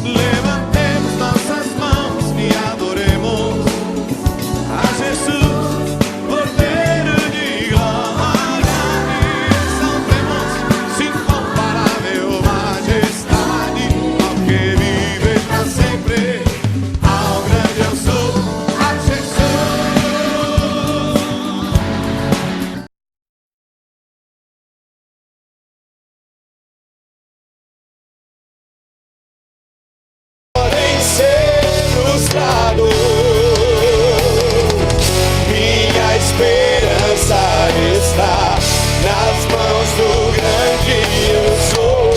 Levantemos nossas mãos e adoremos a Jesus, Cordeiro de glória. Exaltemos sua incomparável majestade, ao que vive para sempre, ao grande eu sou, a Jesus. Podem ser frustrados, minha esperança está nas mãos do grande eu sou.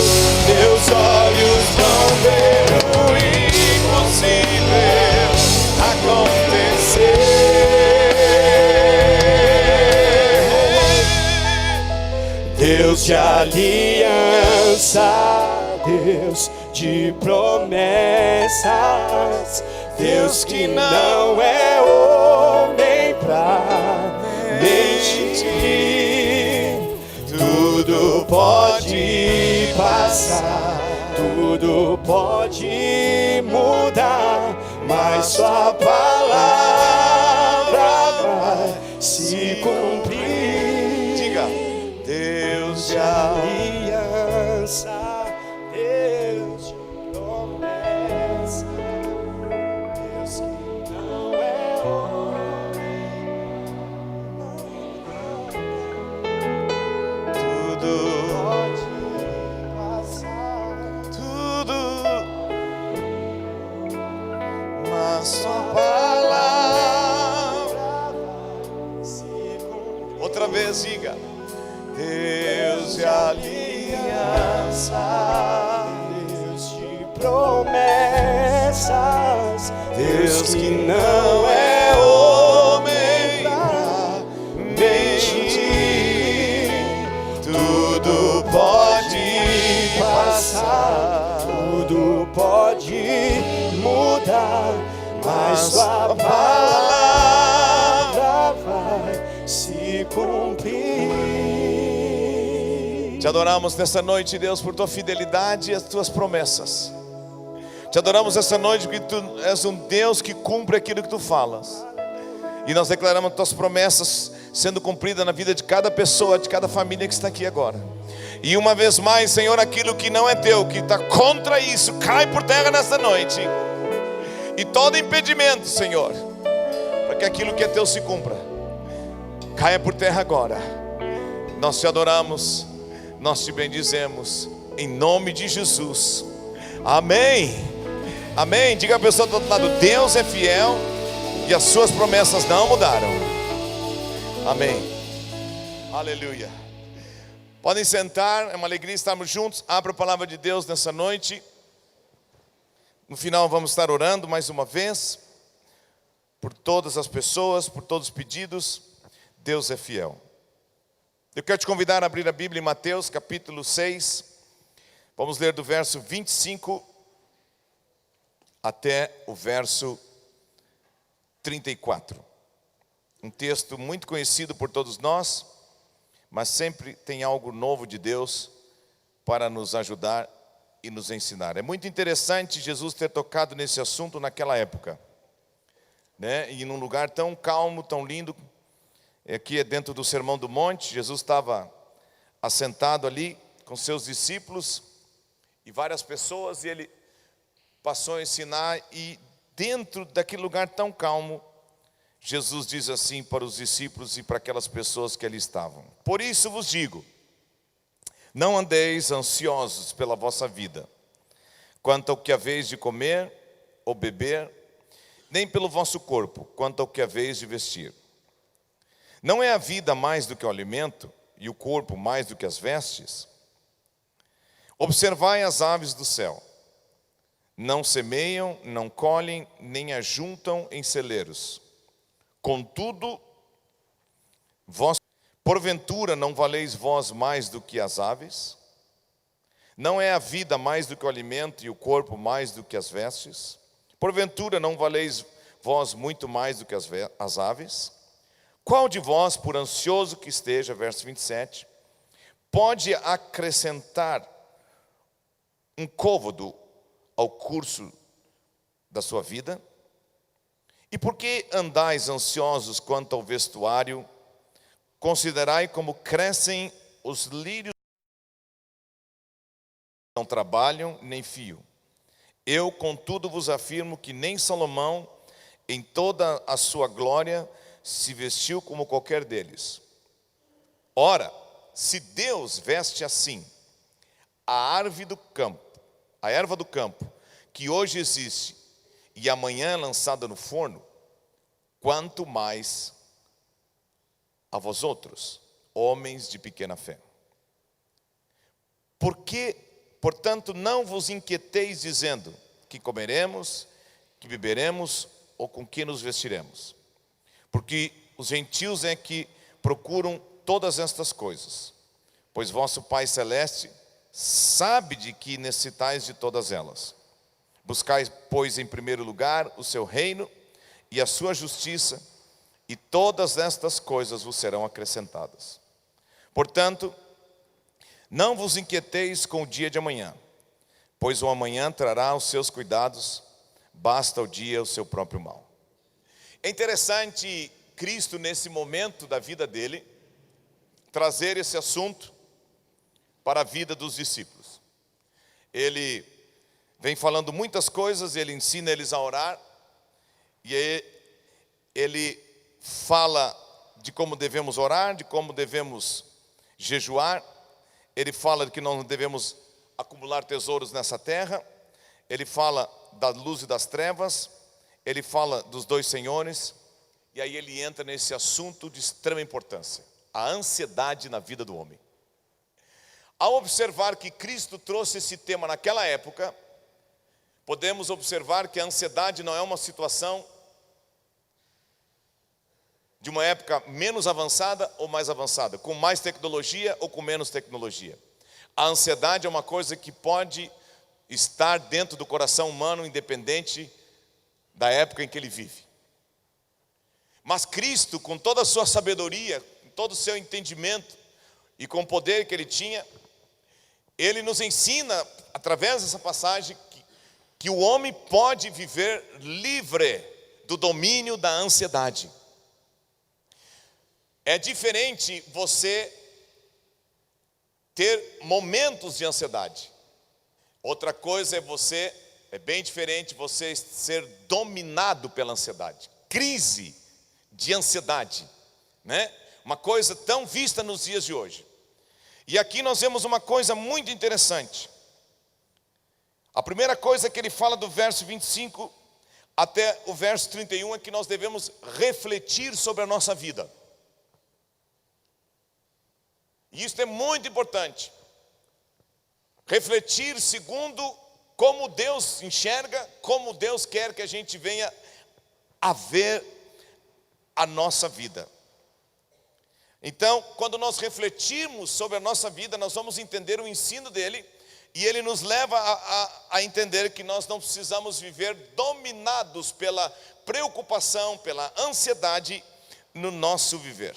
Meus olhos vão ver o impossível acontecer. Deus de aliança, Deus de promessas, Deus que não é homem pra mentir. Tudo pode passar, tudo pode mudar, mas sua palavra vai se cumprir. Diga, Deus de aliança, Deus de promessa, Deus que não é homem. Tudo pode passar, tudo, mas sua palavra vai se cumprir. Outra vez, diga, Deus de aliança, Deus de promessas, Deus que não é homem pra mentir. Tudo pode passar, tudo pode mudar, mas sua palavra vai se cumprir. Te adoramos nessa noite, Deus, por tua fidelidade e as tuas promessas. Te adoramos essa noite porque tu és um Deus que cumpre aquilo que tu falas. E nós declaramos tuas promessas sendo cumpridas na vida de cada pessoa, de cada família que está aqui agora. E uma vez mais, Senhor, aquilo que não é teu, que está contra isso, cai por terra nessa noite. E todo impedimento, Senhor, para que aquilo que é teu se cumpra, caia por terra agora. Nós te adoramos, nós te bendizemos, em nome de Jesus. Amém. Amém. Diga a pessoa do outro lado, Deus é fiel e as suas promessas não mudaram. Amém. Aleluia. Podem sentar, é uma alegria estarmos juntos. Abra a palavra de Deus nessa noite. No final vamos estar orando mais uma vez por todas as pessoas, por todos os pedidos. Deus é fiel. Eu quero te convidar a abrir a Bíblia em Mateus capítulo 6. Vamos ler do verso 25 até o verso 34. Um texto muito conhecido por todos nós, mas sempre tem algo novo de Deus para nos ajudar e nos ensinar. É muito interessante Jesus ter tocado nesse assunto naquela época, né? E num lugar tão calmo, tão lindo. Aqui é dentro do Sermão do Monte. Jesus estava assentado ali com seus discípulos e várias pessoas, e ele passou a ensinar, e dentro daquele lugar tão calmo, Jesus diz assim para os discípulos e para aquelas pessoas que ali estavam: por isso vos digo, não andeis ansiosos pela vossa vida, quanto ao que haveis de comer ou beber, nem pelo vosso corpo, quanto ao que haveis de vestir. Não é a vida mais do que o alimento, e o corpo mais do que as vestes? Observai as aves do céu. Não semeiam, não colhem, nem ajuntam em celeiros. Contudo, vós, porventura, não valeis vós mais do que as aves? Não é a vida mais do que o alimento, e o corpo mais do que as vestes? Porventura, não valeis vós muito mais do que as aves? Qual de vós, por ansioso que esteja, verso 27, pode acrescentar um côvado ao curso da sua vida? E por que andais ansiosos quanto ao vestuário? Considerai como crescem os lírios, não trabalham nem fiam. Eu, contudo, vos afirmo que nem Salomão, em toda a sua glória, se vestiu como qualquer deles. Ora, se Deus veste assim a árvore do campo, a erva do campo, que hoje existe e amanhã é lançada no forno, quanto mais a vós outros, homens de pequena fé. Porque, portanto, não vos inquieteis dizendo que comeremos, que beberemos ou com que nos vestiremos. Porque os gentios é que procuram todas estas coisas, pois vosso Pai Celeste sabe de que necessitais de todas elas. Buscai, pois, em primeiro lugar o seu reino e a sua justiça, e todas estas coisas vos serão acrescentadas. Portanto, não vos inquieteis com o dia de amanhã, pois o amanhã trará os seus cuidados, basta o dia o seu próprio mal. É interessante Cristo, nesse momento da vida dele, trazer esse assunto para a vida dos discípulos. Ele vem falando muitas coisas, ele ensina eles a orar, e aí ele fala de como devemos orar, de como devemos jejuar. Ele fala que não devemos acumular tesouros nessa terra. Ele fala da luz e das trevas. Ele fala dos dois senhores. E aí ele entra nesse assunto de extrema importância: a ansiedade na vida do homem. Ao observar que Cristo trouxe esse tema naquela época, podemos observar que a ansiedade não é uma situação de uma época menos avançada ou mais avançada, com mais tecnologia ou com menos tecnologia. A ansiedade é uma coisa que pode estar dentro do coração humano, independente da época em que ele vive. Mas Cristo, com toda a sua sabedoria, com todo o seu entendimento e com o poder que ele tinha, ele nos ensina, através dessa passagem, que o homem pode viver livre do domínio da ansiedade. É diferente você ter momentos de ansiedade. Outra coisa é bem diferente você ser dominado pela ansiedade. Crise de ansiedade, né? Uma coisa tão vista nos dias de hoje. E aqui nós vemos uma coisa muito interessante. A primeira coisa que ele fala do verso 25 até o verso 31 é que nós devemos refletir sobre a nossa vida. E isso é muito importante. Refletir segundo como Deus enxerga, como Deus quer que a gente venha a ver a nossa vida. Então, quando nós refletirmos sobre a nossa vida, nós vamos entender o ensino dele, e ele nos leva a entender que nós não precisamos viver dominados pela preocupação, pela ansiedade no nosso viver.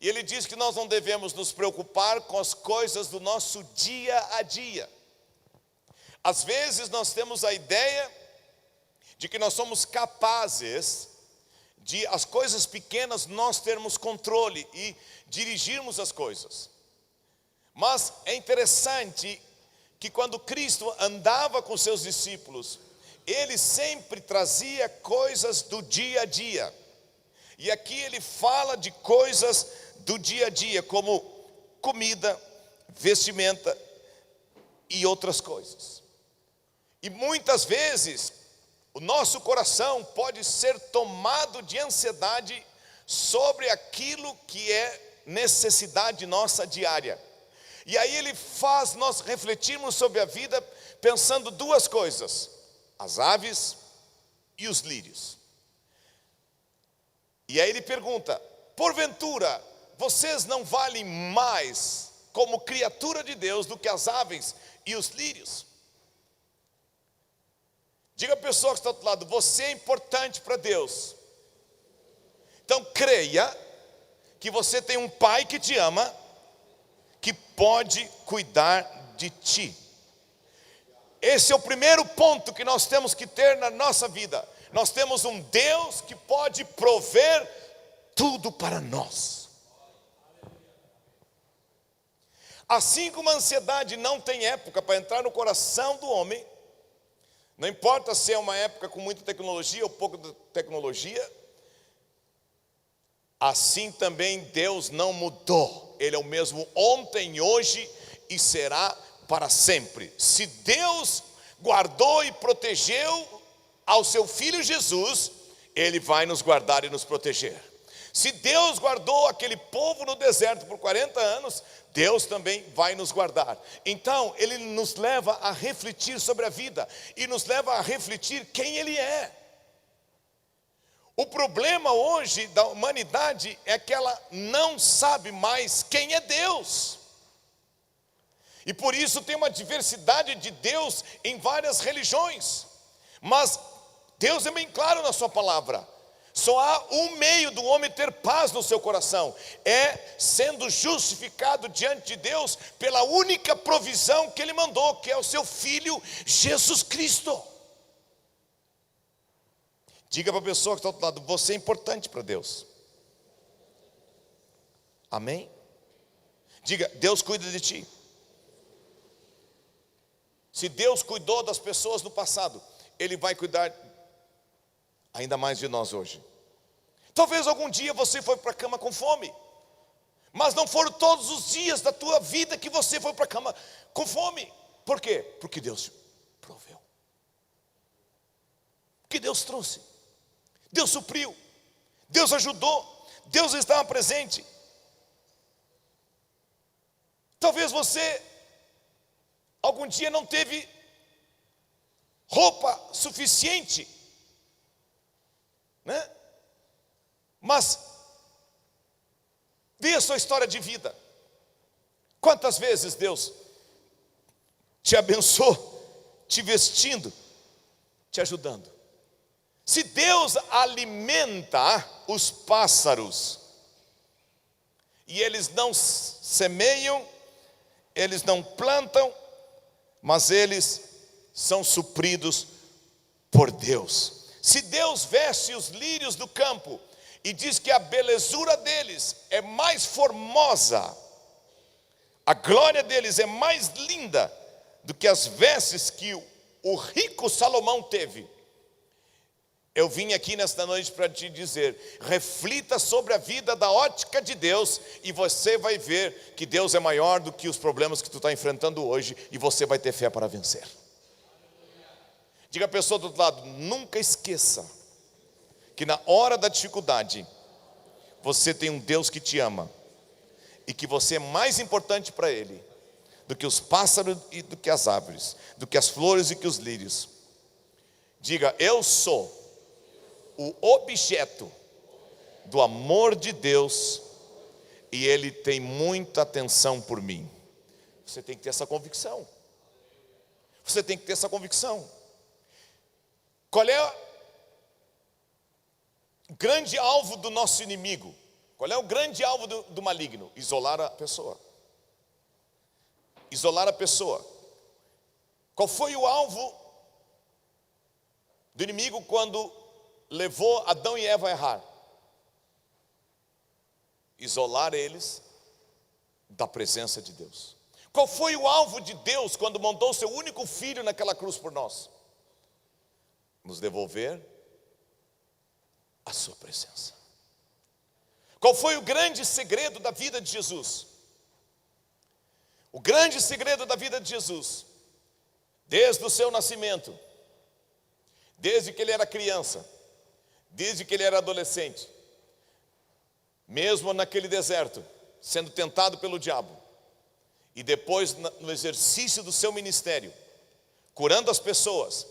E ele diz que nós não devemos nos preocupar com as coisas do nosso dia a dia. Às vezes nós temos a ideia de que nós somos capazes de as coisas pequenas nós termos controle e dirigirmos as coisas. Mas é interessante que quando Cristo andava com seus discípulos, ele sempre trazia coisas do dia a dia. E aqui ele fala de coisas do dia a dia, como comida, vestimenta e outras coisas. E muitas vezes o nosso coração pode ser tomado de ansiedade sobre aquilo que é necessidade nossa diária. E aí ele faz nós refletirmos sobre a vida pensando duas coisas: as aves e os lírios. E aí ele pergunta: porventura vocês não valem mais como criatura de Deus do que as aves e os lírios? Diga à pessoa que está do outro lado: você é importante para Deus. Então creia que você tem um pai que te ama, que pode cuidar de ti. esse é o primeiro ponto que nós temos que ter na nossa vida. Nós temos um Deus que pode prover tudo para nós. Assim como a ansiedade não tem época para entrar no coração do homem, não importa se é uma época com muita tecnologia ou pouca tecnologia, assim também Deus não mudou. Ele é o mesmo ontem, hoje e será para sempre. Se Deus guardou e protegeu ao seu Filho Jesus, Ele vai nos guardar e nos proteger. Se Deus guardou aquele povo no deserto por 40 anos, Deus também vai nos guardar. Então, Ele nos leva a refletir sobre a vida e nos leva a refletir quem Ele é. O problema hoje da humanidade é que ela não sabe mais quem é Deus. E por isso tem uma diversidade de Deus em várias religiões. Mas Deus é bem claro na sua palavra. Só há um meio do homem ter paz no seu coração, é sendo justificado diante de Deus pela única provisão que Ele mandou, que é o seu Filho Jesus Cristo. Diga para a pessoa que está ao outro lado: você é importante para Deus. Amém? Diga: Deus cuida de ti. Se Deus cuidou das pessoas no passado, Ele vai cuidar ainda mais de nós hoje. Talvez algum dia você foi para a cama com fome, mas não foram todos os dias da tua vida que você foi para a cama com fome. Por quê? Porque Deus proveu. Porque Deus trouxe, Deus supriu, Deus ajudou, Deus estava presente. Talvez você algum dia não teve roupa suficiente, né? Mas vê a sua história de vida. Quantas vezes Deus te abençoou, te vestindo, te ajudando. Se Deus alimenta os pássaros, e eles não semeiam, eles não plantam, mas eles são supridos por Deus. Se Deus veste os lírios do campo e diz que a belezura deles é mais formosa, a glória deles é mais linda do que as vestes que o rico Salomão teve, eu vim aqui nesta noite para te dizer: reflita sobre a vida da ótica de Deus, e você vai ver que Deus é maior do que os problemas que tu está enfrentando hoje, e você vai ter fé para vencer. Diga a pessoa do outro lado: nunca esqueça que na hora da dificuldade você tem um Deus que te ama, e que você é mais importante para Ele do que os pássaros e do que as árvores, do que as flores e que os lírios. Diga: eu sou o objeto do amor de Deus, e Ele tem muita atenção por mim. Você tem que ter essa convicção. Você tem que ter essa convicção. Qual é o grande alvo do nosso inimigo? Qual é o grande alvo do maligno? Isolar a pessoa. Isolar a pessoa. Qual foi o alvo do inimigo quando levou Adão e Eva a errar? Isolar eles da presença de Deus. Qual foi o alvo de Deus quando mandou seu único filho naquela cruz por nós? Nos devolver a sua presença. Qual foi o grande segredo da vida de Jesus? O grande segredo da vida de Jesus, desde o seu nascimento, desde que ele era criança, desde que ele era adolescente, mesmo naquele deserto, sendo tentado pelo diabo, e depois no exercício do seu ministério, curando as pessoas,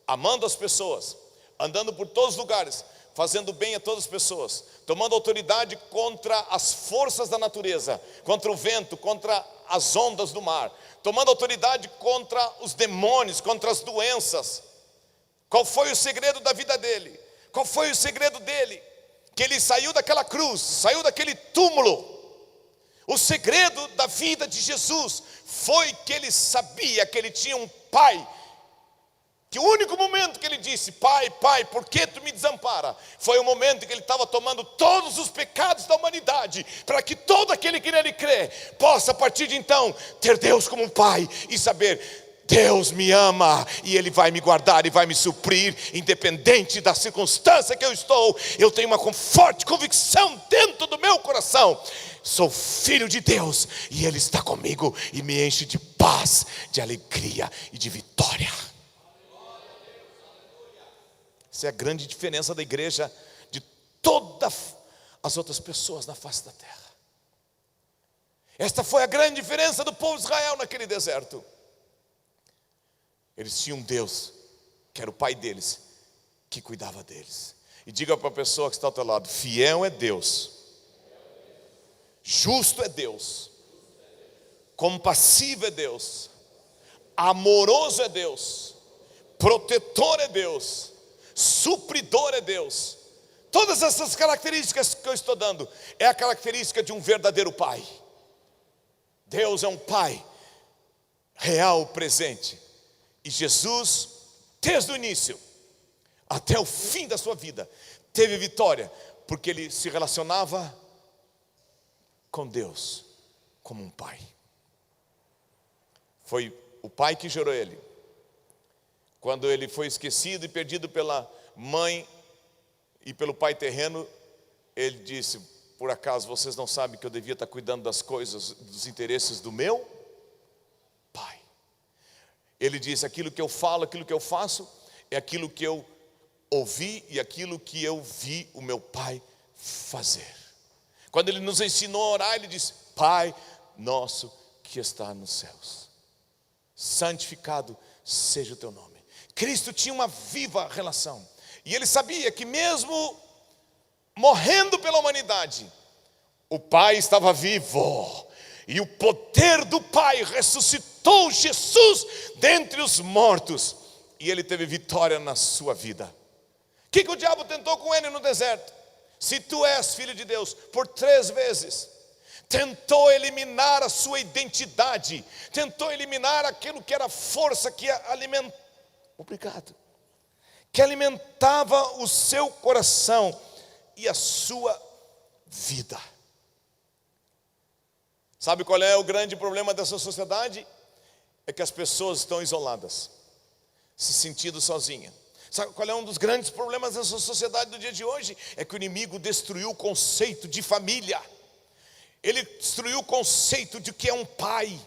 amando as pessoas, andando por todos os lugares, fazendo bem a todas as pessoas, tomando autoridade contra as forças da natureza, contra o vento, contra as ondas do mar, tomando autoridade contra os demônios, contra as doenças. Qual foi o segredo da vida dele? Qual foi o segredo dele? Que ele saiu daquela cruz, saiu daquele túmulo. O segredo da vida de Jesus foi que ele sabia que ele tinha um pai disse: Pai, Pai, por que tu me desampara? Foi o momento em que ele estava tomando todos os pecados da humanidade, para que todo aquele que nele crê possa a partir de então ter Deus como Pai e saber: Deus me ama e Ele vai me guardar e vai me suprir, independente da circunstância que eu estou. Eu tenho uma forte convicção dentro do meu coração: sou filho de Deus e Ele está comigo e me enche de paz, de alegria e de vitória. Essa é a grande diferença da igreja de todas as outras pessoas na face da terra. Esta foi a grande diferença do povo de Israel naquele deserto. Eles tinham um Deus, que era o Pai deles, que cuidava deles. E diga para a pessoa que está ao teu lado: fiel é Deus, justo é Deus, compassivo é Deus, amoroso é Deus, protetor é Deus, supridor é Deus. Todas essas características que eu estou dando é a característica de um verdadeiro Pai. Deus é um Pai real, presente. E Jesus, desde o início até o fim da sua vida, teve vitória, porque ele se relacionava com Deus como um pai. Foi o pai que gerou ele. Quando ele foi esquecido e perdido pela mãe e pelo pai terreno, ele disse: por acaso vocês não sabem que eu devia estar cuidando das coisas, dos interesses do meu Pai? Ele disse: aquilo que eu falo, aquilo que eu faço, é aquilo que eu ouvi e aquilo que eu vi o meu Pai fazer. Quando ele nos ensinou a orar, ele disse: Pai nosso que está nos céus, santificado seja o teu nome. Cristo tinha uma viva relação, e ele sabia que mesmo morrendo pela humanidade, o Pai estava vivo, e o poder do Pai ressuscitou Jesus dentre os mortos, e ele teve vitória na sua vida. O que o diabo tentou com ele no deserto? Se tu és filho de Deus, por 3 vezes tentou eliminar a sua identidade, tentou eliminar aquilo que era força que alimentava o seu coração e a sua vida. Sabe qual é o grande problema dessa sociedade? É que as pessoas estão isoladas, se sentindo sozinhas. Sabe qual é um dos grandes problemas dessa sociedade do dia de hoje? É que o inimigo destruiu o conceito de família. Ele destruiu o conceito de que é um pai.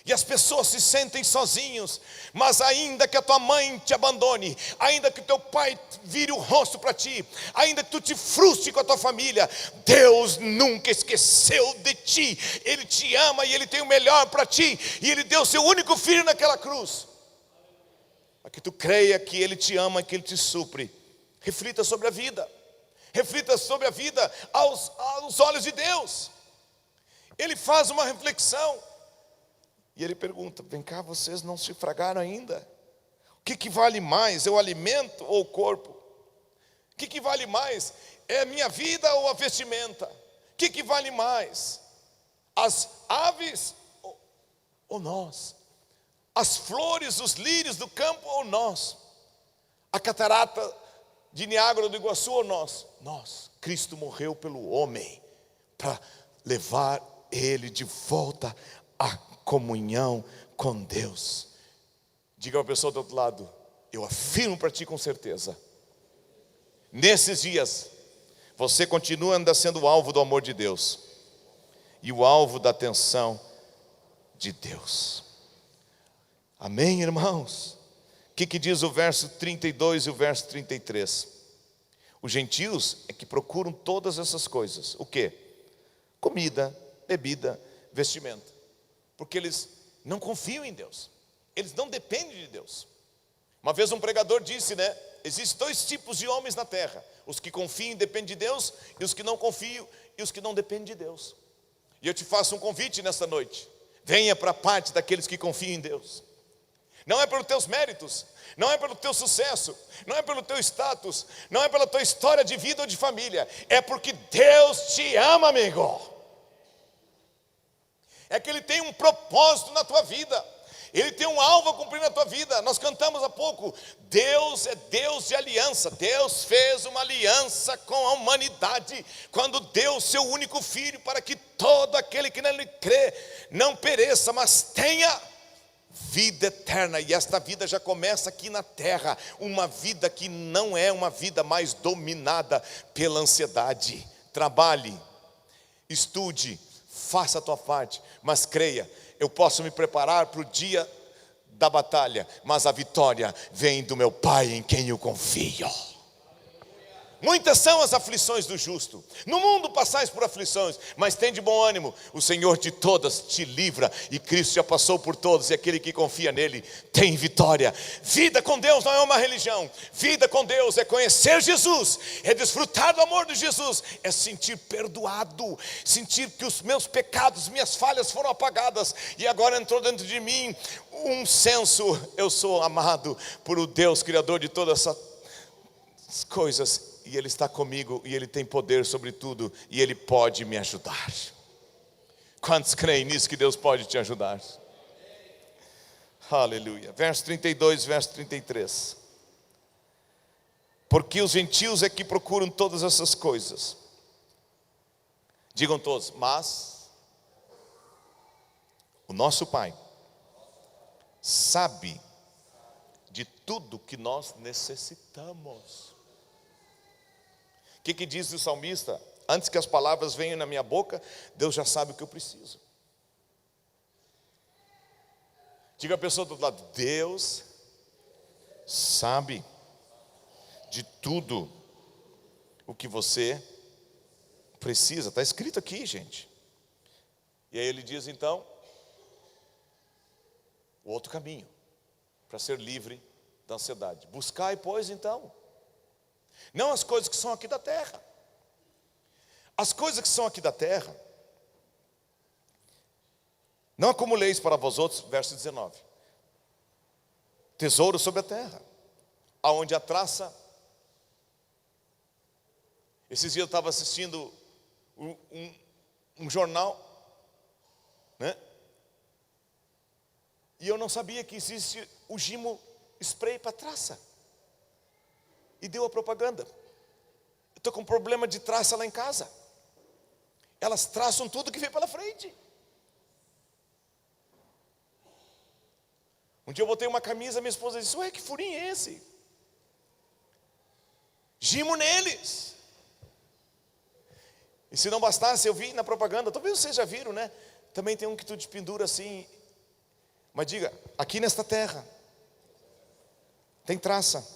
E as pessoas se sentem sozinhos. Mas ainda que a tua mãe te abandone, ainda que o teu pai vire o rosto para ti, ainda que tu te frustre com a tua família, Deus nunca esqueceu de ti. Ele te ama e Ele tem o melhor para ti. E Ele deu seu único filho naquela cruz, para que tu creia que Ele te ama, que Ele te supre. Reflita sobre a vida. Reflita sobre a vida aos olhos de Deus. Ele faz uma reflexão e ele pergunta: vem cá, vocês não se fragaram ainda? O que vale mais? É o alimento ou o corpo? O que vale mais? É a minha vida ou a vestimenta? O que vale mais? As aves ou nós? As flores, os lírios do campo ou nós? A catarata de Niágara do Iguaçu ou nós? Nós. Cristo morreu pelo homem para levar ele de volta à comunhão com Deus. Diga para a pessoa do outro lado: eu afirmo para ti com certeza, nesses dias você continua ainda sendo o alvo do amor de Deus e o alvo da atenção de Deus. Amém, irmãos? O que diz o verso 32 e o verso 33? Os gentios é que procuram todas essas coisas. O quê? Comida, bebida, vestimenta. Porque eles não confiam em Deus. Eles não dependem de Deus. Uma vez um pregador disse, existem 2 tipos de homens na terra: os que confiam e dependem de Deus, e os que não confiam e os que não dependem de Deus. E eu te faço um convite nesta noite: venha para a parte daqueles que confiam em Deus. Não é pelos teus méritos, não é pelo teu sucesso, não é pelo teu status, não é pela tua história de vida ou de família, é porque Deus te ama, amigo. É que Ele tem um propósito na tua vida. Ele tem um alvo a cumprir na tua vida. Nós cantamos há pouco, Deus é Deus de aliança. Deus fez uma aliança com a humanidade quando deu o seu único filho, para que todo aquele que nele crê não pereça, mas tenha vida eterna. E esta vida já começa aqui na terra, uma vida que não é uma vida mais dominada pela ansiedade. Trabalhe, estude, faça a tua parte, mas creia, eu posso me preparar para o dia da batalha, mas a vitória vem do meu Pai em quem eu confio. Muitas são as aflições do justo. No mundo passais por aflições, mas tem de bom ânimo. O Senhor de todas te livra, e Cristo já passou por todos, e aquele que confia nele tem vitória. Vida com Deus não é uma religião. Vida com Deus é conhecer Jesus, é desfrutar do amor de Jesus, é sentir perdoado, sentir que os meus pecados, minhas falhas foram apagadas, e agora entrou dentro de mim um senso, eu sou amado por o Deus Criador de todas essas coisas, e Ele está comigo, e Ele tem poder sobre tudo, e Ele pode me ajudar. Quantos creem nisso, que Deus pode te ajudar? Aleluia. Verso 32, verso 33. Porque os gentios é que procuram todas essas coisas. Digam todos, mas o nosso Pai sabe de tudo que nós necessitamos. O que diz o salmista? Antes que as palavras venham na minha boca, Deus já sabe o que eu preciso. Diga a pessoa do outro lado, Deus sabe de tudo o que você precisa. Está escrito aqui, gente. E aí ele diz então, o outro caminho para ser livre da ansiedade. Buscai, pois, então, não as coisas que são aqui da terra. As coisas que são aqui da terra, não acumuleis para vós outros, verso 19, tesouro sobre a terra, aonde a traça. Esses dias eu estava assistindo um jornal, né? E eu não sabia que existe o Gimo spray para traça. E deu a propaganda. Eu estou com problema de traça lá em casa. Elas traçam tudo que vem pela frente. Um dia eu botei uma camisa, minha esposa disse, ué, que furinho é esse? Gimo neles. E se não bastasse, eu vi na propaganda, talvez vocês já viram, né? Também tem um que tu despendura assim. Mas diga, aqui nesta terra tem traça,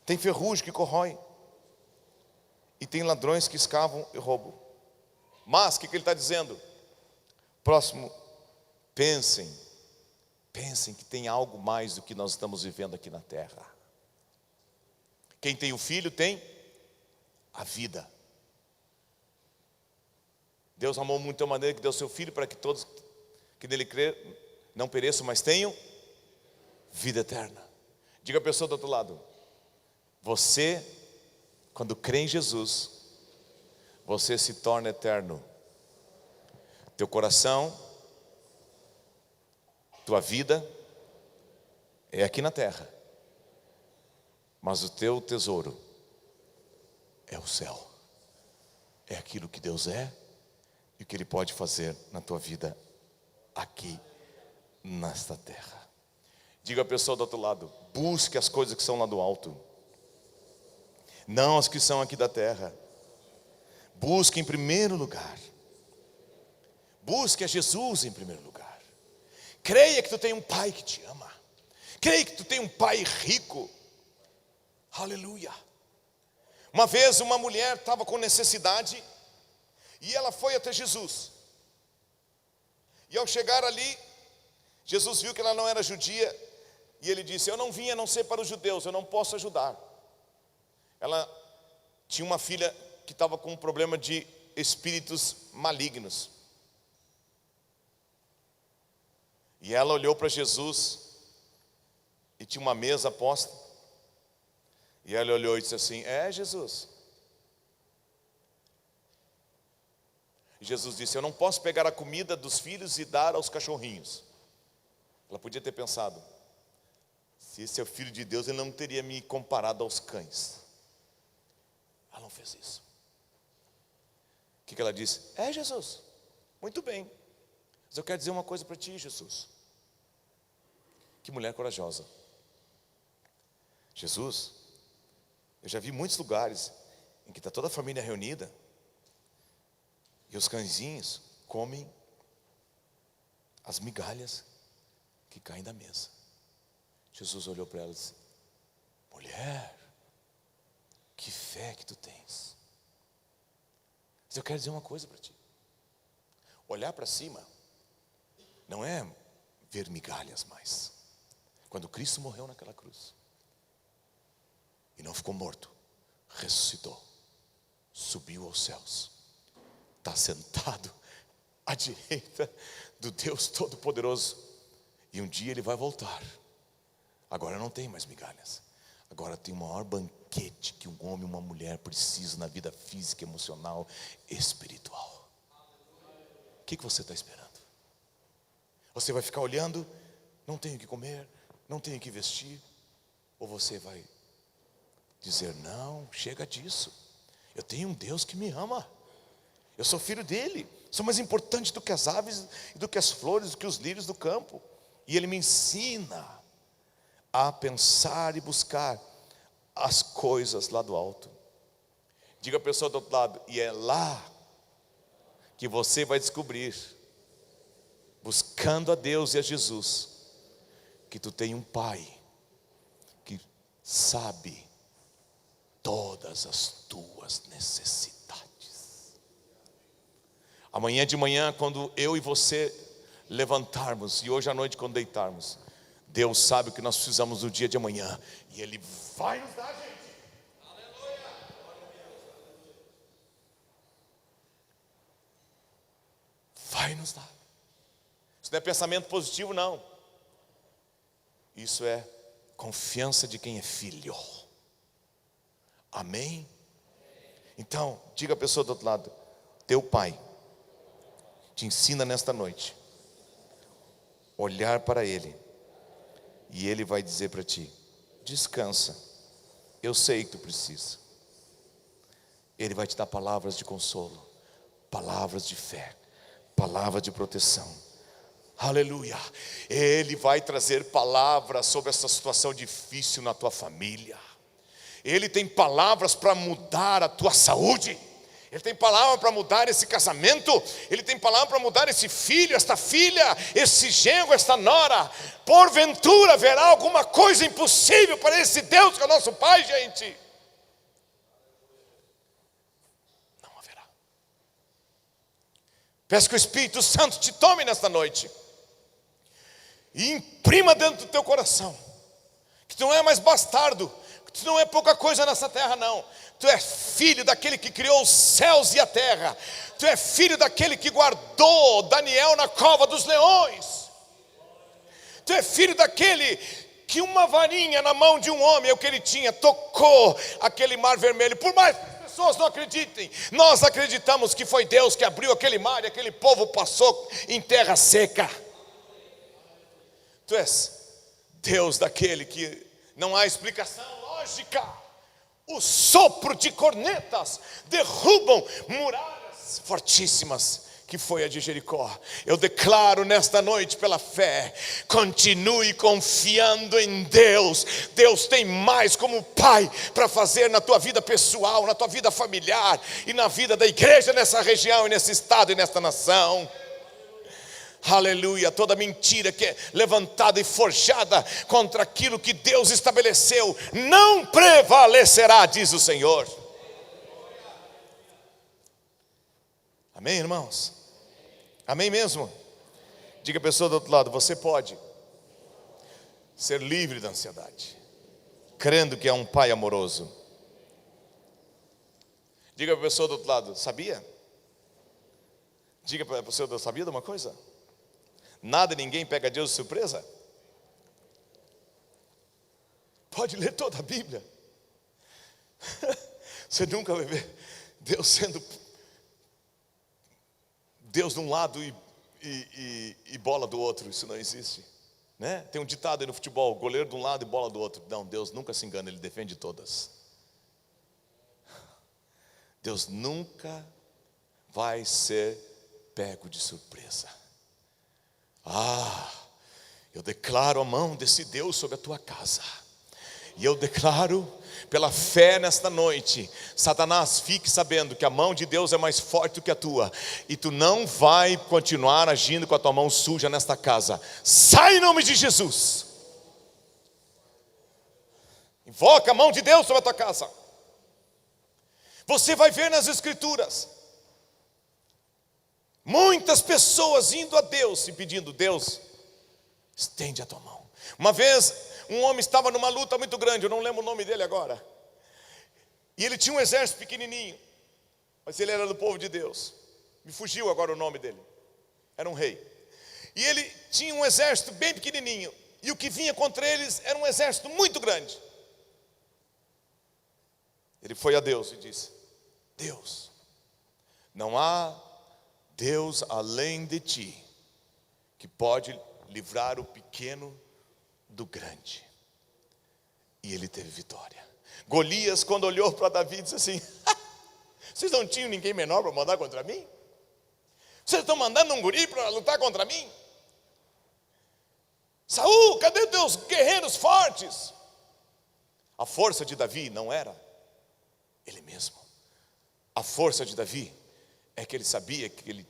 tem ferrugem que corrói, e tem ladrões que escavam e roubam. Mas o que ele está dizendo? Próximo, pensem que tem algo mais do que nós estamos vivendo aqui na terra. Quem tem o Filho tem a vida. Deus amou muito a maneira que deu seu Filho, para que todos que nele crê não pereçam, mas tenham vida eterna. Diga a pessoa do outro lado, você, quando crê em Jesus, você se torna eterno. Teu coração, tua vida é aqui na terra, mas o teu tesouro é o céu. É aquilo que Deus é e o que Ele pode fazer na tua vida aqui nesta terra. Diga a pessoa do outro lado, busque as coisas que são lá do alto, não as que são aqui da terra. Busque em primeiro lugar, busque a Jesus em primeiro lugar. Creia que tu tem um Pai que te ama. Creia que tu tem um Pai rico. Aleluia. Uma vez uma mulher estava com necessidade, e ela foi até Jesus. E ao chegar ali, Jesus viu que ela não era judia, e ele disse, eu não vim a não ser para os judeus, eu não posso ajudar. Ela tinha uma filha que estava com um problema de espíritos malignos. E ela olhou para Jesus, e tinha uma mesa posta, e ela olhou e disse assim, Jesus. E Jesus disse, eu não posso pegar a comida dos filhos e dar aos cachorrinhos. Ela podia ter pensado: se esse é o Filho de Deus, ele não teria me comparado aos cães. Ela não fez isso. O que ela disse? É, Jesus, muito bem, mas eu quero dizer uma coisa para ti, Jesus. Que mulher corajosa. Jesus, eu já vi muitos lugares em que está toda a família reunida e os cãezinhos comem as migalhas que caem da mesa. Jesus olhou para ela e disse: mulher, que fé que tu tens. Mas eu quero dizer uma coisa para ti. Olhar para cima não é ver migalhas mais. Quando Cristo morreu naquela cruz e não ficou morto, ressuscitou, subiu aos céus, está sentado à direita do Deus Todo-Poderoso, e um dia ele vai voltar. Agora não tem mais migalhas. Agora tem o maior banquete que um homem e uma mulher precisam na vida física, emocional, espiritual. O que você está esperando? Você vai ficar olhando, não tenho o que comer, não tenho o que vestir? Ou você vai dizer: não, chega disso, eu tenho um Deus que me ama, eu sou filho dele, sou mais importante do que as aves, do que as flores, do que os lírios do campo, e ele me ensina a pensar e buscar as coisas lá do alto. Diga a pessoa do outro lado: e é lá que você vai descobrir, buscando a Deus e a Jesus, que tu tem um Pai que sabe todas as tuas necessidades. Amanhã de manhã, quando eu e você levantarmos, e hoje à noite quando deitarmos, Deus sabe o que nós precisamos no dia de amanhã, e Ele vai nos dar, gente. Aleluia. Vai nos dar. Isso não é pensamento positivo, não. Isso é confiança de quem é filho. Amém? Então, diga a pessoa do outro lado: teu Pai te ensina nesta noite olhar para Ele, e Ele vai dizer para ti: descansa, eu sei que tu precisa. Ele vai te dar palavras de consolo, palavras de fé, palavras de proteção. Aleluia. Ele vai trazer palavras sobre essa situação difícil na tua família. Ele tem palavras para mudar a tua saúde. Ele tem palavra para mudar esse casamento. Ele tem palavra para mudar esse filho, esta filha, esse genro, esta nora. Porventura haverá alguma coisa impossível para esse Deus que é o nosso Pai, gente? Não haverá. Peço que o Espírito Santo te tome nesta noite e imprima dentro do teu coração que tu não é mais bastardo, que tu não é pouca coisa nessa terra, não. Tu é filho daquele que criou os céus e a terra. Tu é filho daquele que guardou Daniel na cova dos leões. Tu é filho daquele que uma varinha na mão de um homem, é o que ele tinha, tocou aquele mar vermelho. Por mais que as pessoas não acreditem, nós acreditamos que foi Deus que abriu aquele mar e aquele povo passou em terra seca. Tu és Deus daquele que não há explicação lógica. O sopro de cornetas derrubam muralhas fortíssimas, que foi a de Jericó. Eu declaro nesta noite pela fé: continue confiando em Deus. Deus tem mais como Pai para fazer na tua vida pessoal, na tua vida familiar e na vida da igreja nessa região, e nesse estado e nesta nação. Aleluia. Toda mentira que é levantada e forjada contra aquilo que Deus estabeleceu não prevalecerá, diz o Senhor. Amém, irmãos? Amém mesmo? Diga a pessoa do outro lado: você pode ser livre da ansiedade, crendo que é um Pai amoroso. Diga para a pessoa do outro lado: sabia? Diga para a pessoa do outro: sabia de uma coisa? Nada e ninguém pega Deus de surpresa. Pode ler toda a Bíblia. Você nunca vai ver Deus sendo Deus de um lado e bola do outro. Isso não existe. né? Tem um ditado aí no futebol: goleiro de um lado e bola do outro. Não, Deus nunca se engana, Ele defende todas. Deus nunca vai ser pego de surpresa. Eu declaro a mão desse Deus sobre a tua casa. E eu declaro, pela fé nesta noite, Satanás, fique sabendo que a mão de Deus é mais forte do que a tua. E tu não vai continuar agindo com a tua mão suja nesta casa. Sai em nome de Jesus. Invoca a mão de Deus sobre a tua casa. Você vai ver nas Escrituras muitas pessoas indo a Deus e pedindo: Deus, estende a tua mão. Uma vez um homem estava numa luta muito grande, eu não lembro o nome dele agora, e ele tinha um exército pequenininho, mas ele era do povo de Deus. Me fugiu agora o nome dele. Era um rei, e ele tinha um exército bem pequenininho, e o que vinha contra eles era um exército muito grande. Ele foi a Deus e disse: Deus, não há Deus além de ti que pode livrar o pequeno do grande. E ele teve vitória. Golias, quando olhou para Davi, disse assim: vocês não tinham ninguém menor para mandar contra mim? Vocês estão mandando um guri para lutar contra mim? Saul, cadê teus guerreiros fortes? A força de Davi não era ele mesmo. A força de Davi é que ele sabia que ele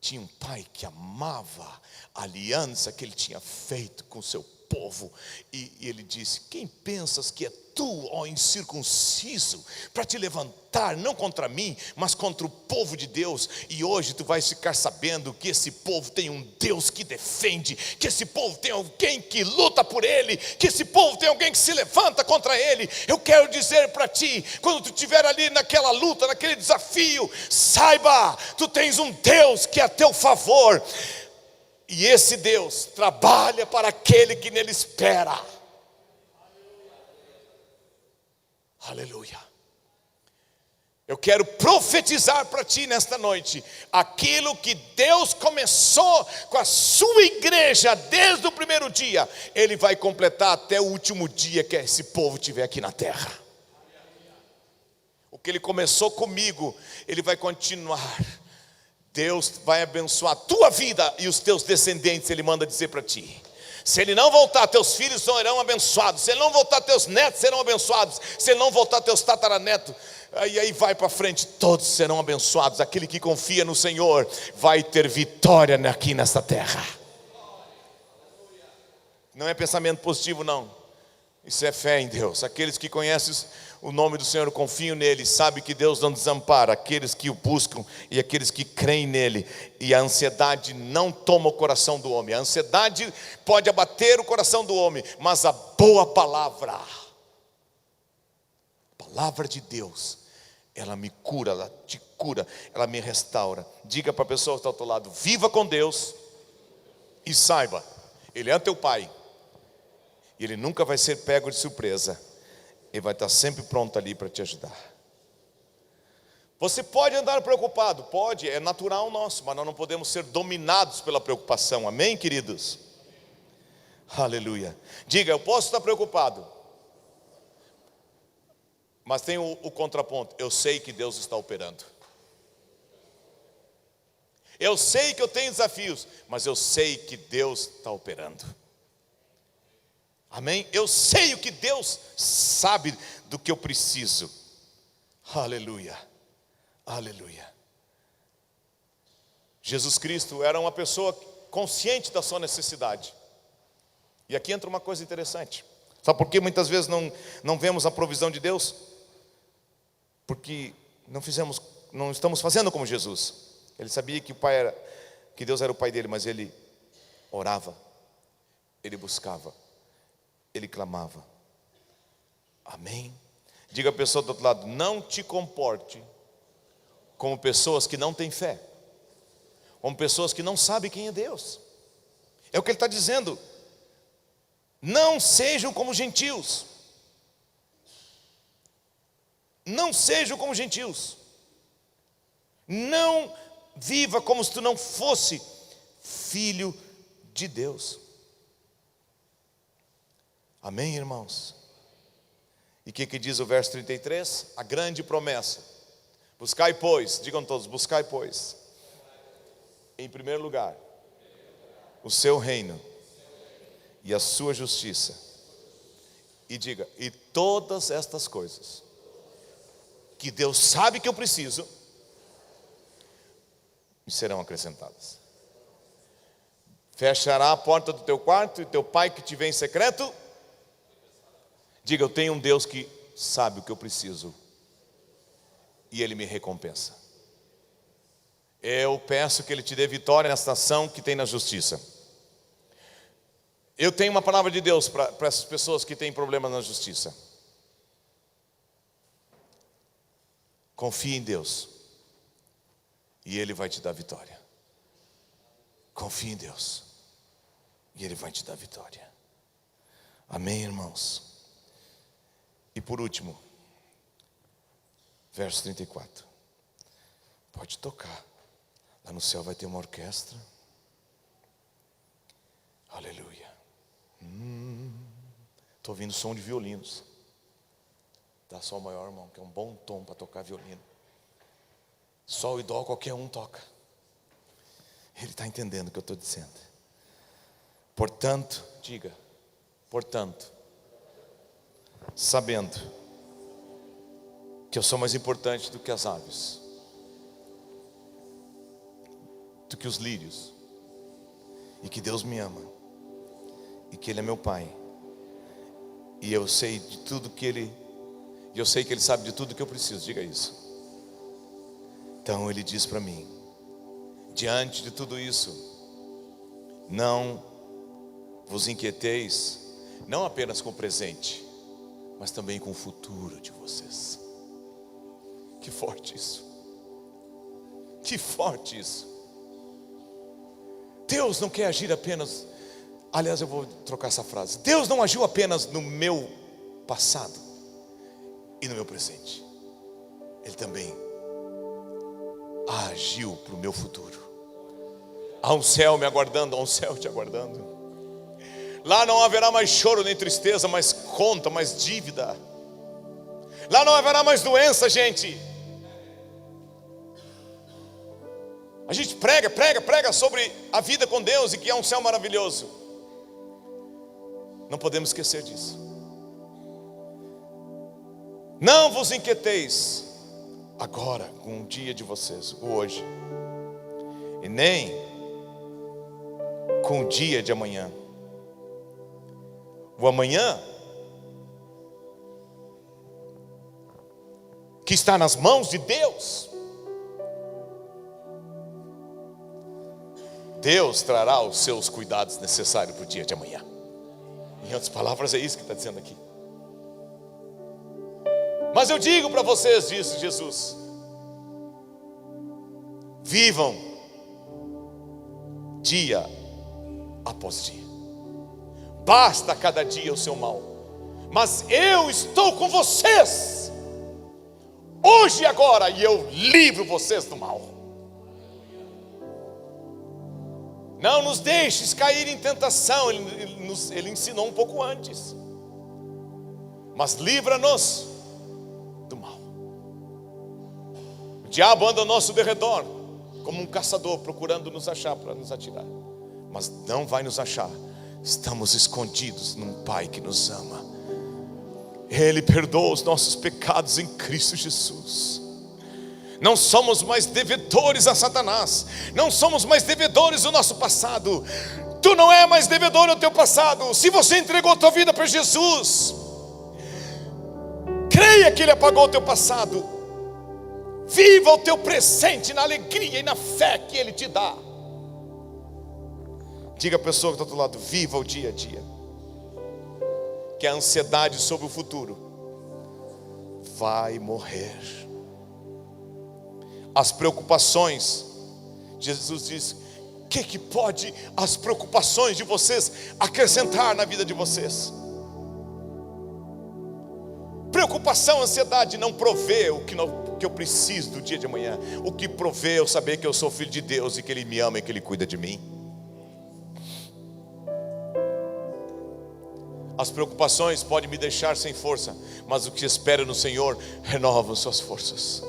tinha um pai que amava a aliança que ele tinha feito com o seu povo. E ele disse: quem pensas que é tu, ó incircunciso, para te levantar não contra mim, mas contra o povo de Deus? E hoje tu vais ficar sabendo que esse povo tem um Deus que defende, que esse povo tem alguém que luta por ele, que esse povo tem alguém que se levanta contra ele. Eu quero dizer para ti, quando tu estiver ali naquela luta, naquele desafio, saiba, tu tens um Deus que é a teu favor. E esse Deus trabalha para aquele que nele espera. Aleluia. Eu quero profetizar para ti nesta noite: aquilo que Deus começou com a sua igreja desde o primeiro dia, Ele vai completar até o último dia que esse povo estiver aqui na terra. O que Ele começou comigo, Ele vai continuar. Deus vai abençoar a tua vida e os teus descendentes. Ele manda dizer para ti: se Ele não voltar, teus filhos serão abençoados. Se Ele não voltar, teus netos serão abençoados. Se Ele não voltar, teus tataranetos. Aí vai para frente, todos serão abençoados. Aquele que confia no Senhor vai ter vitória aqui nesta terra. Não é pensamento positivo, não. Isso é fé em Deus. Aqueles que conhecem o nome do Senhor, confiam nele, sabem que Deus não desampara aqueles que o buscam e aqueles que creem nele. E a ansiedade não toma o coração do homem. A ansiedade pode abater o coração do homem, mas a boa palavra, a palavra de Deus, ela me cura, ela te cura, ela me restaura. Diga para a pessoa que está ao teu lado: viva com Deus e saiba, Ele é teu Pai. E Ele nunca vai ser pego de surpresa. Ele vai estar sempre pronto ali para te ajudar. Você pode andar preocupado, pode, é natural nosso, mas nós não podemos ser dominados pela preocupação. Amém, queridos? Aleluia. Diga: eu posso estar preocupado, mas tem o contraponto: eu sei que Deus está operando. Eu sei que eu tenho desafios, mas eu sei que Deus está operando. Amém? Eu sei o que Deus sabe do que eu preciso. Aleluia, aleluia. Jesus Cristo era uma pessoa consciente da sua necessidade. E aqui entra uma coisa interessante. Sabe por que muitas vezes não vemos a provisão de Deus? Porque não estamos fazendo como Jesus. Ele sabia que que Deus era o Pai dele, mas ele orava, ele buscava, ele clamava. Amém? Diga a pessoa do outro lado: não te comporte como pessoas que não têm fé, como pessoas que não sabem quem é Deus. É o que ele está dizendo. Não sejam como gentios. Não sejam como gentios. Não viva como se tu não fosse filho de Deus. Amém, irmãos? E o que diz o verso 33? A grande promessa. Buscai, pois, digam todos, buscai, pois, em primeiro lugar, o seu reino e a sua justiça. E diga, e todas estas coisas que Deus sabe que eu preciso, me serão acrescentadas. Fechará a porta do teu quarto, e teu pai que te vê em secreto, diga, eu tenho um Deus que sabe o que eu preciso, e Ele me recompensa. Eu peço que Ele te dê vitória nesta ação que tem na justiça. Eu tenho uma palavra de Deus para essas pessoas que têm problemas na justiça. Confie em Deus, e Ele vai te dar vitória. Confie em Deus, e Ele vai te dar vitória. Amém, irmãos? E por último, verso 34. Pode tocar. Lá no céu vai ter uma orquestra. Aleluia. Estou ouvindo som de violinos. Dá sol maior, irmão, que é um bom tom para tocar violino. Sol e dó qualquer um toca. Ele está entendendo o que eu estou dizendo. Portanto, diga, portanto, sabendo que eu sou mais importante do que as aves, do que os lírios, e que Deus me ama, e que Ele é meu Pai, e eu sei de tudo que Ele, e eu sei que Ele sabe de tudo que eu preciso, diga isso. Então Ele diz para mim, diante de tudo isso, não vos inquieteis, não apenas com o presente, mas também com o futuro de vocês. Que forte isso. Que forte isso. Deus não quer agir apenas, aliás, eu vou trocar essa frase. Deus não agiu apenas no meu passado e no meu presente. Ele também agiu para o meu futuro. Há um céu me aguardando, há um céu te aguardando. Lá não haverá mais choro nem tristeza, mais conta, mais dívida. Lá não haverá mais doença, gente. A gente prega sobre a vida com Deus e que é um céu maravilhoso. Não podemos esquecer disso. Não vos inquieteis agora com o dia de vocês, o hoje, e nem com o dia de amanhã. O amanhã, que está nas mãos de Deus, Deus trará os seus cuidados necessários para o dia de amanhã. Em outras palavras, é isso que está dizendo aqui. Mas eu digo para vocês, disse Jesus, vivam dia após dia. Basta cada dia o seu mal, mas eu estou com vocês hoje e agora, e eu livro vocês do mal. Não nos deixes cair em tentação. Ele ensinou um pouco antes, mas livra-nos do mal. O diabo anda ao nosso derredor como um caçador, procurando nos achar para nos atirar, mas não vai nos achar. Estamos escondidos num Pai que nos ama. Ele perdoa os nossos pecados em Cristo Jesus. Não somos mais devedores a Satanás. Não somos mais devedores do nosso passado. Tu não é mais devedor ao teu passado. Se você entregou a tua vida para Jesus, creia que Ele apagou o teu passado. Viva o teu presente na alegria e na fé que Ele te dá. Diga à pessoa que está do outro lado, viva o dia a dia. Que a ansiedade sobre o futuro vai morrer. As preocupações, Jesus diz, que pode as preocupações de vocês acrescentar na vida de vocês? Preocupação, ansiedade não provê o que eu preciso do dia de amanhã. O que provê é eu saber que eu sou filho de Deus e que Ele me ama e que Ele cuida de mim. As preocupações podem me deixar sem força, mas o que espera no Senhor renova suas forças.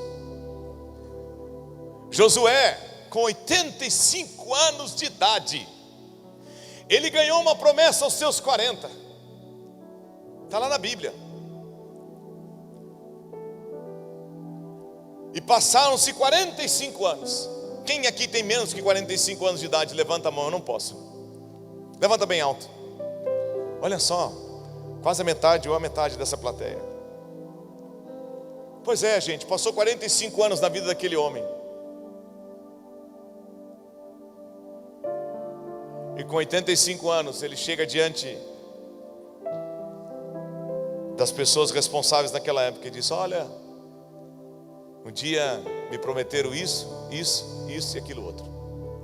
Josué, com 85 anos de idade, ele ganhou uma promessa aos seus 40. Está lá na Bíblia. E passaram-se 45 anos. Quem aqui tem menos que 45 anos de idade? Levanta a mão. Eu não posso. Levanta bem alto. Olha só, quase a metade ou a metade dessa plateia. Pois é, gente, passou 45 anos na vida daquele homem. E com 85 anos ele chega diante das pessoas responsáveis naquela época e diz: olha, um dia me prometeram isso e aquilo outro.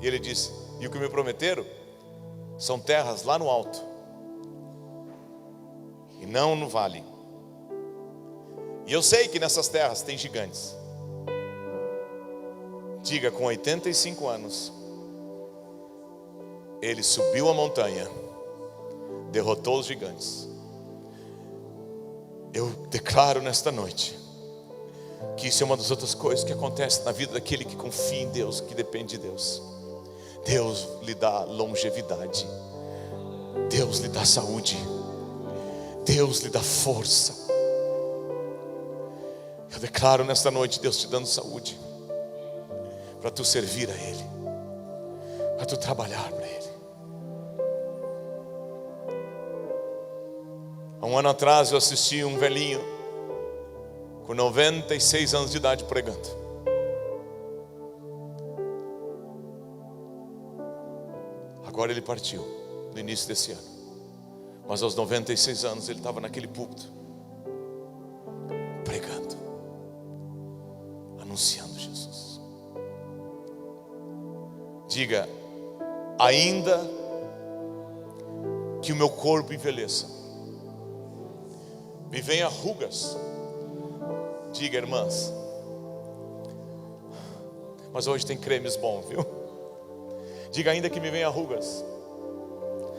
E ele disse: e o que me prometeram são terras lá no alto e não no vale. E eu sei que nessas terras tem gigantes. Diga, com 85 anos ele subiu a montanha, derrotou os gigantes. Eu declaro nesta noite que isso é uma das outras coisas que acontece na vida daquele que confia em Deus, que depende de Deus. Deus lhe dá longevidade, Deus lhe dá saúde, Deus lhe dá força. Eu declaro nesta noite Deus te dando saúde, para tu servir a Ele, para tu trabalhar para Ele. Há um ano atrás eu assisti um velhinho com 96 anos de idade pregando. Agora ele partiu no início desse ano, mas aos 96 anos ele estava naquele púlpito pregando, anunciando Jesus. Diga: ainda que o meu corpo envelheça, me venham rugas. Diga, irmãs, mas hoje tem cremes bons, viu? Diga: ainda que me venham rugas,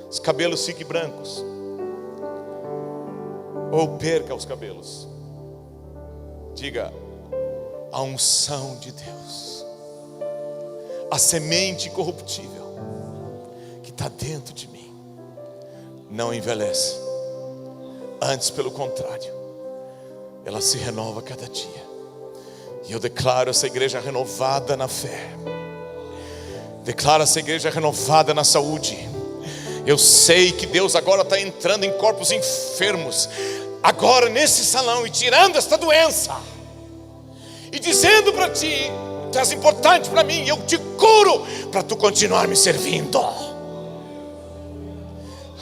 os cabelos fiquem brancos, ou perca os cabelos. Diga: a unção de Deus, a semente incorruptível que está dentro de mim, não envelhece, antes pelo contrário, ela se renova cada dia. E eu declaro essa igreja renovada na fé, declaro essa igreja renovada na saúde. Eu sei que Deus agora está entrando em corpos enfermos, agora nesse salão, e tirando esta doença, e dizendo para ti: tu és importante para mim, eu te curo, para tu continuar me servindo.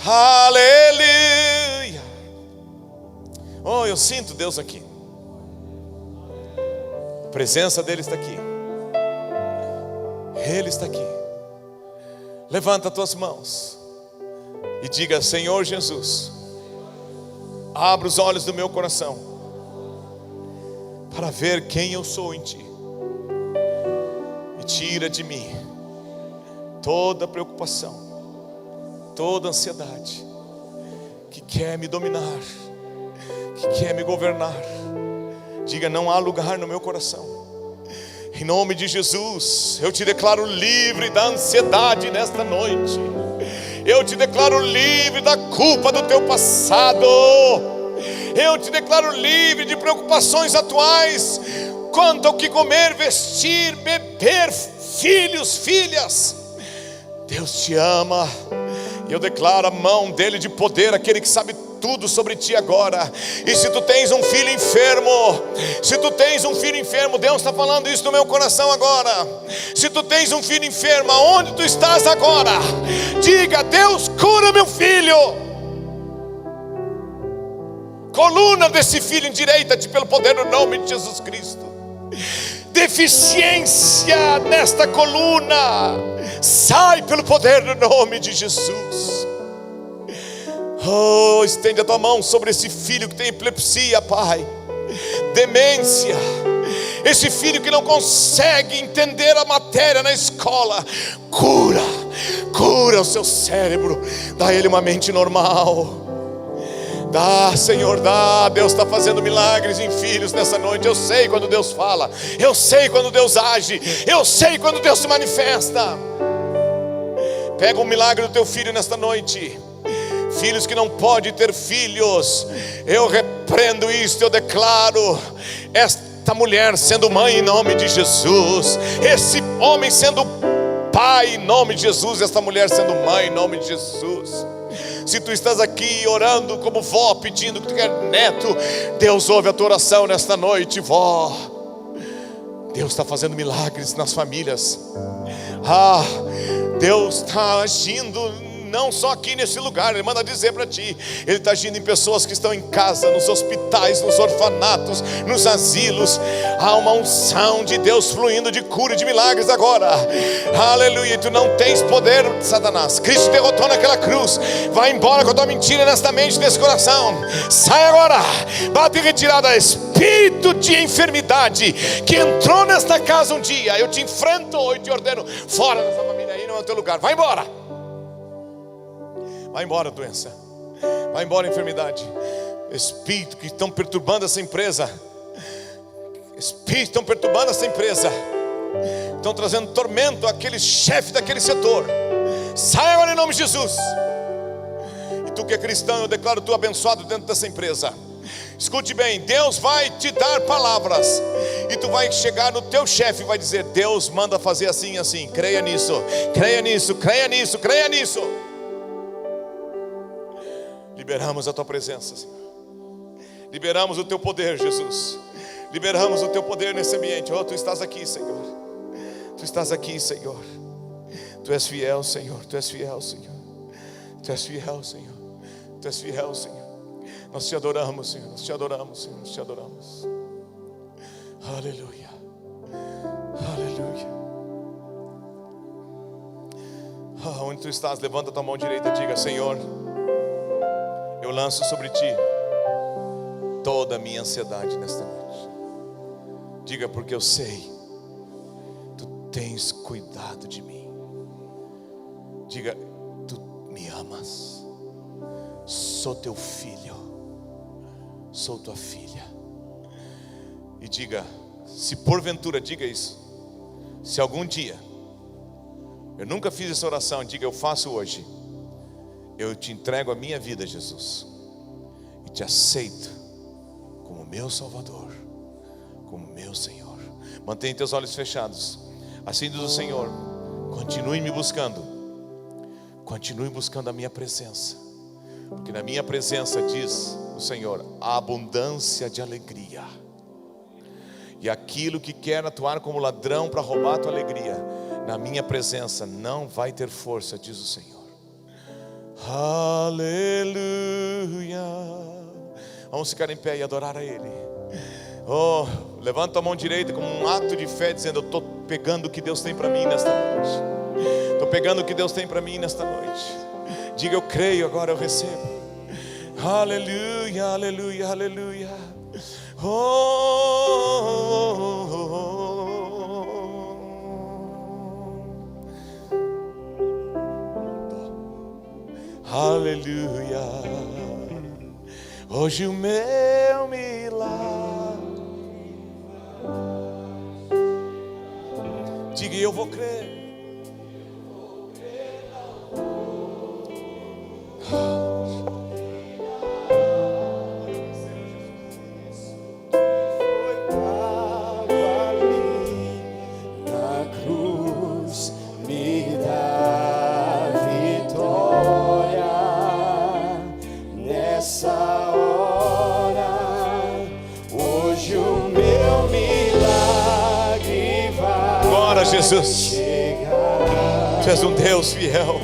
Aleluia. Oh, eu sinto Deus aqui, a presença dele está aqui, Ele está aqui. Levanta as tuas mãos e diga: Senhor Jesus, abra os olhos do meu coração para ver quem eu sou em Ti, e tira de mim toda preocupação, toda ansiedade que quer me dominar, que quer me governar. Diga: não há lugar no meu coração. Em nome de Jesus, eu te declaro livre da ansiedade nesta noite. Eu te declaro livre da culpa do teu passado. Eu te declaro livre de preocupações atuais quanto ao que comer, vestir, beber, filhos, filhas. Deus te ama. E eu declaro a mão dele de poder, aquele que sabe tudo sobre ti agora. E se tu tens um filho enfermo, Deus está falando isso no meu coração agora. Se tu tens um filho enfermo, aonde tu estás agora, diga: Deus, cura meu filho. Coluna desse filho, endireita-te pelo poder do nome de Jesus Cristo. Deficiência nesta coluna, sai pelo poder do nome de Jesus. Oh, estende a tua mão sobre esse filho que tem epilepsia, Pai, demência, esse filho que não consegue entender a matéria na escola. Cura o seu cérebro, dá a ele uma mente normal. Dá, Senhor, dá. Deus está fazendo milagres em filhos nessa noite. Eu sei quando Deus fala, eu sei quando Deus age, eu sei quando Deus se manifesta. Pega um milagre do teu filho nesta noite. Filhos que não podem ter filhos, eu repreendo isto, eu declaro esta mulher sendo mãe em nome de Jesus, esse homem sendo pai em nome de Jesus, esta mulher sendo mãe em nome de Jesus. Se tu estás aqui orando como vó, pedindo que tu quer neto, Deus ouve a tua oração nesta noite, vó. Deus está fazendo milagres nas famílias. Deus está agindo não só aqui nesse lugar, Ele manda dizer para ti, Ele está agindo em pessoas que estão em casa, nos hospitais, nos orfanatos, nos asilos. Há uma unção de Deus fluindo de cura e de milagres agora. Aleluia. Tu não tens poder, Satanás. Cristo derrotou naquela cruz. Vai embora com a tua mentira nesta mente, nesse coração. Sai agora. Bate em retirada espírito de enfermidade que entrou nesta casa um dia. Eu te enfrento e te ordeno fora dessa família aí, não é o teu lugar. Vai embora. Vai embora, doença. Vai embora, enfermidade. Espírito que estão perturbando essa empresa. Espírito que estão perturbando essa empresa. Estão trazendo tormento àquele chefe daquele setor. Sai agora em nome de Jesus. E tu que é cristão, eu declaro tu abençoado dentro dessa empresa. Escute bem, Deus vai te dar palavras. E tu vai chegar no teu chefe e vai dizer: Deus manda fazer assim e assim. Creia nisso, creia nisso, creia nisso, creia nisso. Liberamos a tua presença, Senhor. Liberamos o teu poder, Jesus. Liberamos o teu poder nesse ambiente. Oh, tu estás aqui, Senhor. Tu estás aqui, Senhor. Tu és fiel, Senhor. Tu és fiel, Senhor. Tu és fiel, Senhor. Tu és fiel, Senhor. Nós te adoramos, Senhor. Nós te adoramos, Senhor. Nós te adoramos. Aleluia. Aleluia. Onde tu estás, levanta a tua mão direita e diga: Senhor, eu lanço sobre ti toda a minha ansiedade nesta noite. Diga: porque eu sei, tu tens cuidado de mim. Diga: tu me amas. Sou teu filho, sou tua filha. E diga, se porventura, diga isso. Se algum dia eu nunca fiz essa oração, diga: eu faço hoje. Eu te entrego a minha vida, Jesus, e te aceito como meu Salvador, como meu Senhor. Mantenha teus olhos fechados. Assim diz o Senhor: continue me buscando. Continue buscando a minha presença, porque na minha presença, diz o Senhor, há abundância de alegria. E aquilo que quer atuar como ladrão para roubar a tua alegria, na minha presença não vai ter força, diz o Senhor. Aleluia. Vamos ficar em pé e adorar a Ele. Oh, levanta a mão direita como um ato de fé, dizendo: eu estou pegando o que Deus tem para mim nesta noite. Estou pegando o que Deus tem para mim nesta noite. Diga: eu creio, agora eu recebo. Aleluia, aleluia, aleluia. Aleluia. Hoje o meu milagre. Diga: eu vou crer. Jesus, tu és um Deus fiel.